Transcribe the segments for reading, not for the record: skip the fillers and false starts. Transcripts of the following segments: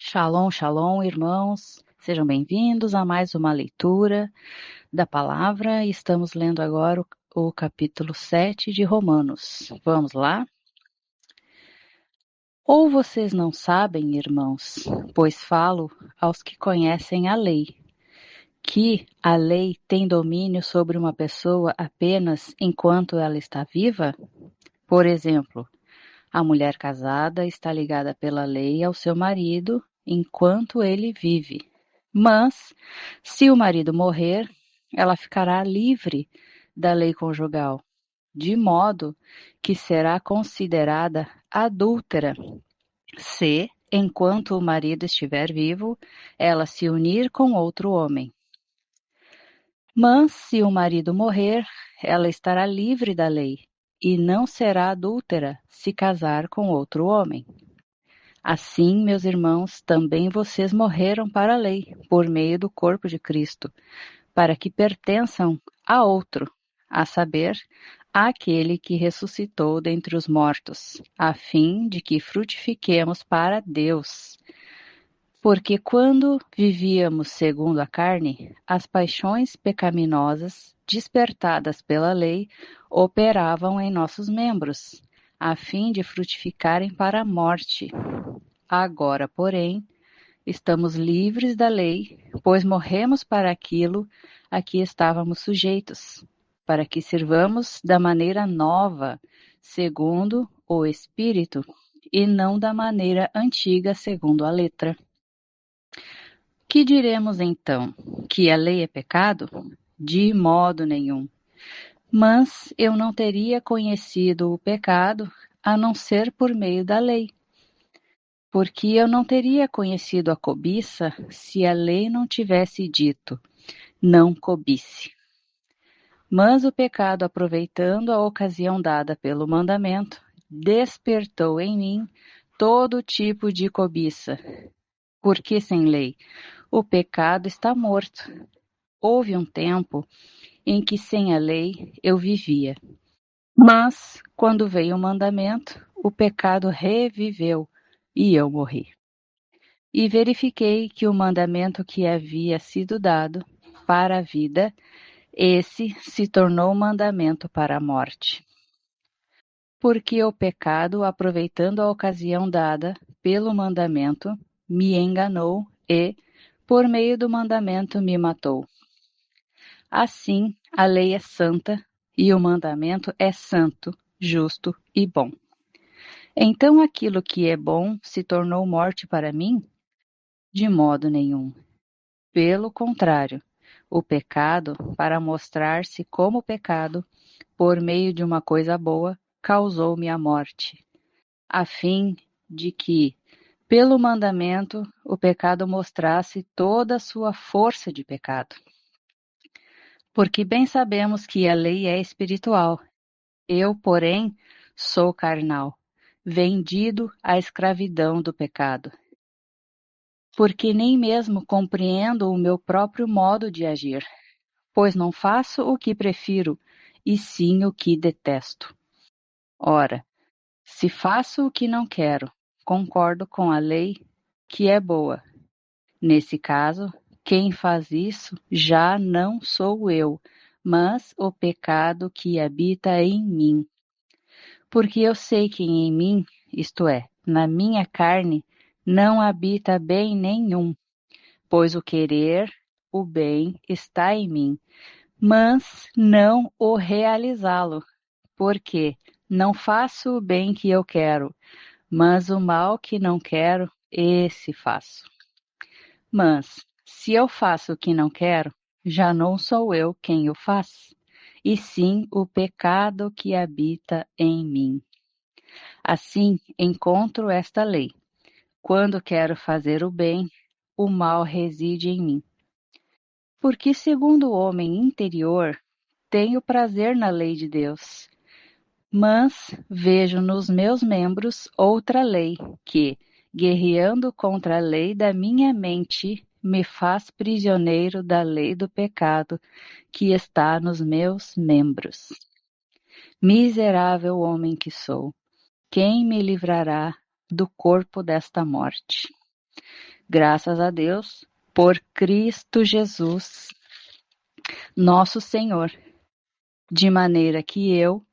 Shalom, shalom, irmãos. Sejam bem-vindos a mais uma leitura da palavra. Estamos lendo agora o capítulo 7 de Romanos. Vamos lá? Ou vocês não sabem, irmãos, pois falo aos que conhecem a lei, que a lei tem domínio sobre uma pessoa apenas enquanto ela está viva? Por exemplo, a mulher casada está ligada pela lei ao seu marido enquanto ele vive. Mas, se o marido morrer, ela ficará livre da lei conjugal, de modo que será considerada adúltera se, enquanto o marido estiver vivo, ela se unir com outro homem. Mas, se o marido morrer, ela estará livre da lei e não será adúltera se casar com outro homem. Assim, meus irmãos, também vocês morreram para a lei, por meio do corpo de Cristo, para que pertençam a outro, a saber, àquele que ressuscitou dentre os mortos, a fim de que frutifiquemos para Deus. Porque quando vivíamos segundo a carne, as paixões pecaminosas, despertadas pela lei, operavam em nossos membros, a fim de frutificarem para a morte. Agora, porém, estamos livres da lei, pois morremos para aquilo a que estávamos sujeitos, para que sirvamos da maneira nova, segundo o Espírito, e não da maneira antiga, segundo a letra. Que diremos então? Que a lei é pecado? De modo nenhum. Mas eu não teria conhecido o pecado a não ser por meio da lei. Porque eu não teria conhecido a cobiça se a lei não tivesse dito, não cobice. Mas o pecado, aproveitando a ocasião dada pelo mandamento, despertou em mim todo tipo de cobiça. Porque sem lei, o pecado está morto. Houve um tempo em que sem a lei eu vivia. Mas, quando veio o mandamento, o pecado reviveu e eu morri. E verifiquei que o mandamento que havia sido dado para a vida, esse se tornou mandamento para a morte. Porque o pecado, aproveitando a ocasião dada pelo mandamento, me enganou e, por meio do mandamento, me matou. Assim, a lei é santa e o mandamento é santo, justo e bom. Então aquilo que é bom se tornou morte para mim? De modo nenhum. Pelo contrário, o pecado, para mostrar-se como pecado, por meio de uma coisa boa, causou-me a morte, a fim de que, pelo mandamento, o pecado mostrasse toda a sua força de pecado. Porque bem sabemos que a lei é espiritual. Eu, porém, sou carnal, vendido à escravidão do pecado. Porque nem mesmo compreendo o meu próprio modo de agir, pois não faço o que prefiro, e sim o que detesto. Ora, se faço o que não quero, concordo com a lei que é boa. Nesse caso, quem faz isso já não sou eu, mas o pecado que habita em mim. Porque eu sei que em mim, isto é, na minha carne, não habita bem nenhum, pois o querer, o bem, está em mim, mas não o realizá-lo, porque não faço o bem que eu quero, mas o mal que não quero, esse faço. Mas, se eu faço o que não quero, já não sou eu quem o faz, e sim o pecado que habita em mim. Assim, encontro esta lei. Quando quero fazer o bem, o mal reside em mim. Porque, segundo o homem interior, tenho prazer na lei de Deus. Mas vejo nos meus membros outra lei, que, guerreando contra a lei da minha mente, me faz prisioneiro da lei do pecado que está nos meus membros. Miserável homem que sou, quem me livrará do corpo desta morte? graças a Deus, por Cristo Jesus, nosso Senhor, de maneira que eu,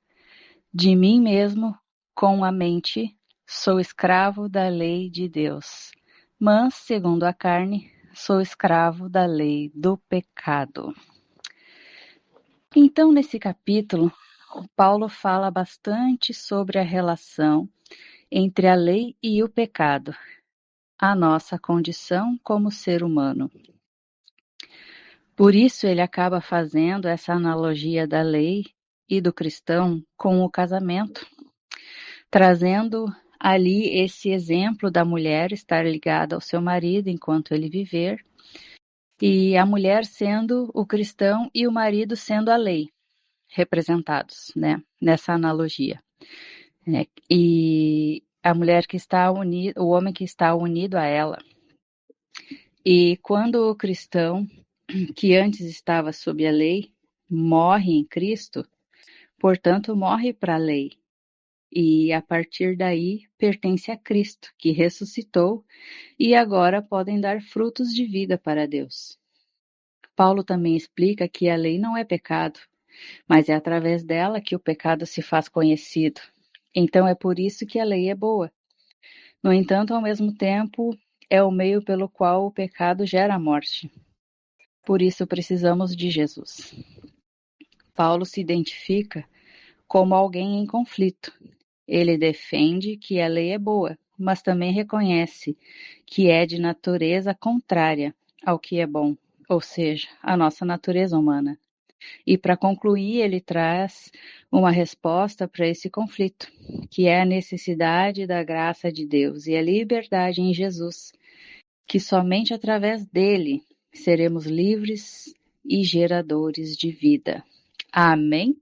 de mim mesmo, com a mente, sou escravo da lei de Deus, mas, segundo a carne, sou escravo da lei do pecado. Então, nesse capítulo, Paulo fala bastante sobre a relação entre a lei e o pecado, a nossa condição como ser humano. Por isso, ele acaba fazendo essa analogia da lei e do cristão com o casamento, trazendo ali esse exemplo da mulher estar ligada ao seu marido enquanto ele viver, e a mulher sendo o cristão e o marido sendo a lei, representados, né, nessa analogia. E a mulher que está unida, o homem que está unido a ela. E quando o cristão, que antes estava sob a lei, morre em Cristo, portanto, morre para a lei. E a partir daí pertence a Cristo, que ressuscitou e agora podem dar frutos de vida para Deus. Paulo também explica que a lei não é pecado, mas é através dela que o pecado se faz conhecido. Então é por isso que a lei é boa. No entanto, ao mesmo tempo, é o meio pelo qual o pecado gera a morte. Por isso precisamos de Jesus. Paulo se identifica como alguém em conflito. Ele defende que a lei é boa, mas também reconhece que é de natureza contrária ao que é bom, ou seja, a nossa natureza humana. E para concluir, ele traz uma resposta para esse conflito, que é a necessidade da graça de Deus e a liberdade em Jesus, que somente através dele seremos livres e geradores de vida. Amém?